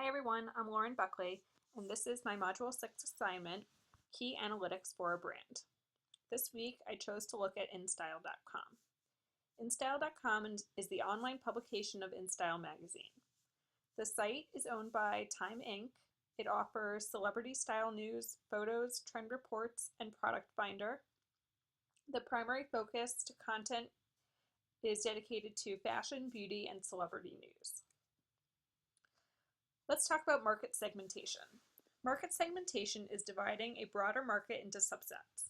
Hi everyone, I'm Lauren Buckley, and this is my Module 6 assignment, Key Analytics for a Brand. This week I chose to look at InStyle.com. InStyle.com is the online publication of InStyle magazine. The site is owned by Time Inc. It offers celebrity style news, photos, trend reports, and product finder. The primary focus to content is dedicated to fashion, beauty, and celebrity news. Let's talk about market segmentation. Market segmentation is dividing a broader market into subsets.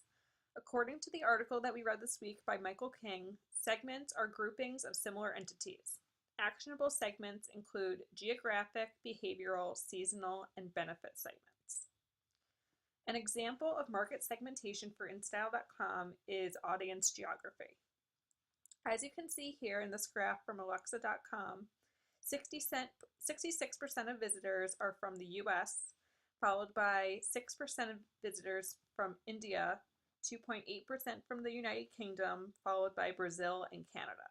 According to the article that we read this week by Michael King, segments are groupings of similar entities. Actionable segments include geographic, behavioral, seasonal, and benefit segments. An example of market segmentation for InStyle.com is audience geography. As you can see here in this graph from Alexa.com, 66% of visitors are from the US, followed by 6% of visitors from India, 2.8% from the United Kingdom, followed by Brazil and Canada.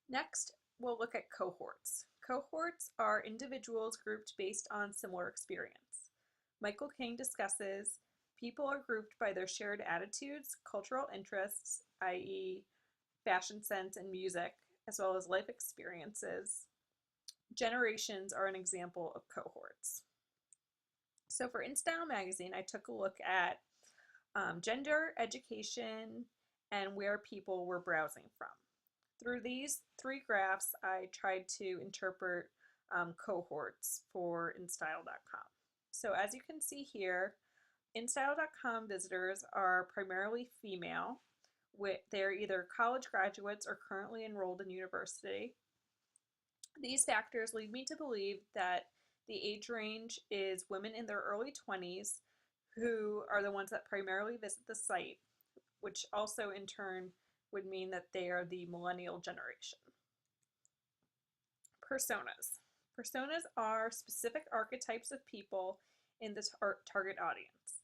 Next, we'll look at cohorts. Cohorts are individuals grouped based on similar experience. Michael King discusses people are grouped by their shared attitudes, cultural interests, i.e. fashion sense and music, as well as life experiences. Generations are an example of cohorts. So for InStyle magazine, I took a look at gender, education, and where people were browsing from. Through these three graphs, I tried to interpret cohorts for InStyle.com. So as you can see here, InStyle.com visitors are primarily female. They're either college graduates or currently enrolled in university. These factors lead me to believe that the age range is women in their early 20s who are the ones that primarily visit the site, which also in turn would mean that they are the millennial generation. Personas. Personas are specific archetypes of people in the target audience.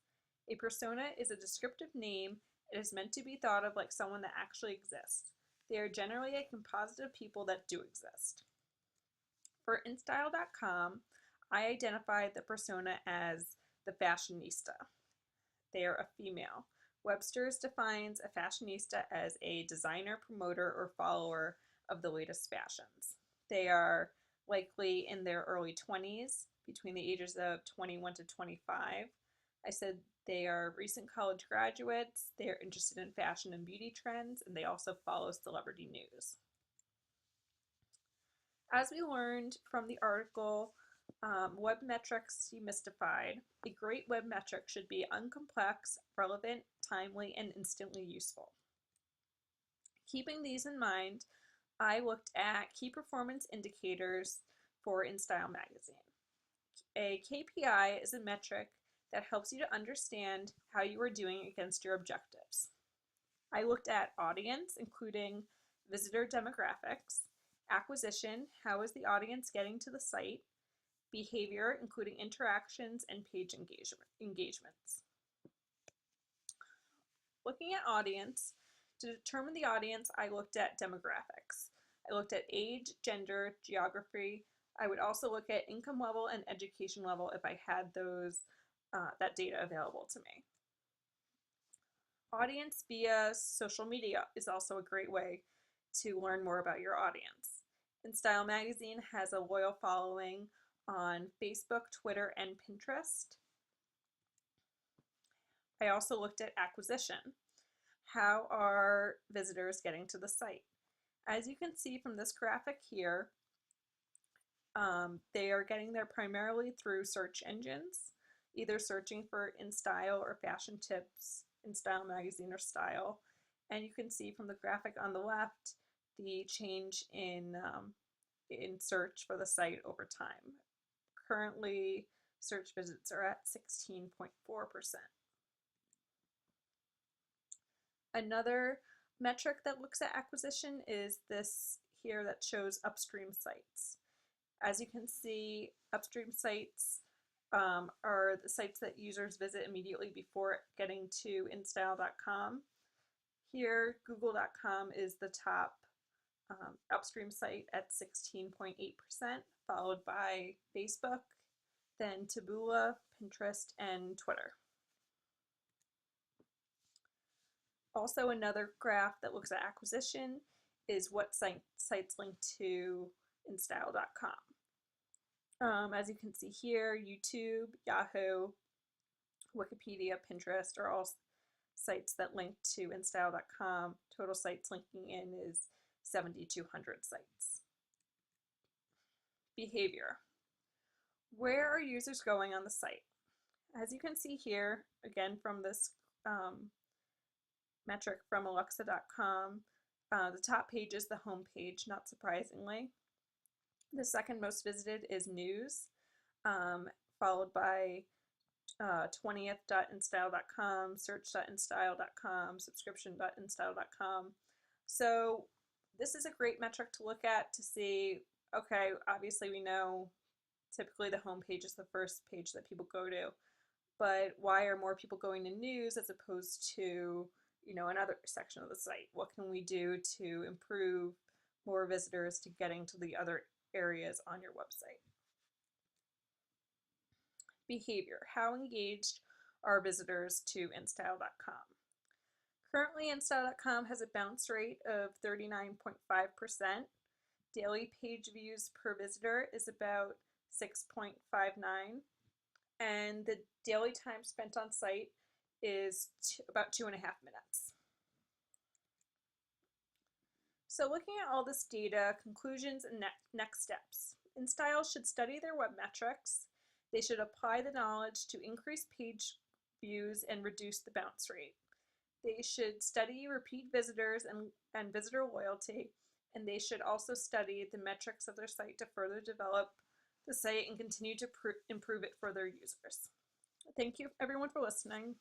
A persona is a descriptive name. It is meant to be thought of like someone that actually exists. They are generally a composite of people that do exist. For InStyle.com, I identified the persona as the fashionista. They are a female. Webster's defines a fashionista as a designer, promoter, or follower of the latest fashions. They are likely in their early 20s, between the ages of 21 to 25. I said they are recent college graduates, they are interested in fashion and beauty trends, and they also follow celebrity news. As we learned from the article, Web Metrics Demystified, a great web metric should be uncomplex, relevant, timely, and instantly useful. Keeping these in mind, I looked at key performance indicators for InStyle magazine. A KPI is a metric that helps you to understand how you are doing against your objectives. I looked at audience, including visitor demographics, acquisition, how is the audience getting to the site, behavior, including interactions and page engagements. Looking at audience, to determine the audience, I looked at demographics. I looked at age, gender, geography. I would also look at income level and education level if I had that data available to me. Audience via social media is also a great way to learn more about your audience. InStyle magazine has a loyal following on Facebook, Twitter, and Pinterest. I also looked at acquisition. How are visitors getting to the site? As you can see from this graphic here, they are getting there primarily through search engines, either searching for InStyle or fashion tips, InStyle magazine or style. And you can see from the graphic on the left the change in search for the site over time. Currently, search visits are at 16.4%. Another metric that looks at acquisition is this here that shows upstream sites. As you can see, upstream sites are the sites that users visit immediately before getting to InStyle.com. Here, Google.com is the top upstream site at 16.8%, followed by Facebook, then Taboola, Pinterest, and Twitter. Also, another graph that looks at acquisition is what sites link to InStyle.com. As you can see here, YouTube, Yahoo, Wikipedia, Pinterest are all sites that link to InStyle.com. Total sites linking in is 7,200 sites. Behavior. Where are users going on the site? As you can see here, again from this metric from Alexa.com, the top page is the home page, not surprisingly. The second most visited is news, followed by 20th.instyle.com, search.instyle.com, subscription.instyle.com. So this is a great metric to look at to see, okay, obviously we know typically the home page is the first page that people go to, but why are more people going to news as opposed to, another section of the site? What can we do to improve more visitors to getting to the other areas on your website? Behavior. How engaged are visitors to InStyle.com? Currently, InStyle.com has a bounce rate of 39.5%. Daily page views per visitor is about 6.59, and the daily time spent on site is about 2.5 minutes. So looking at all this data, conclusions and next steps. InStyle should study their web metrics. They should apply the knowledge to increase page views and reduce the bounce rate. They should study repeat visitors and visitor loyalty, and they should also study the metrics of their site to further develop the site and continue to improve it for their users. Thank you everyone for listening.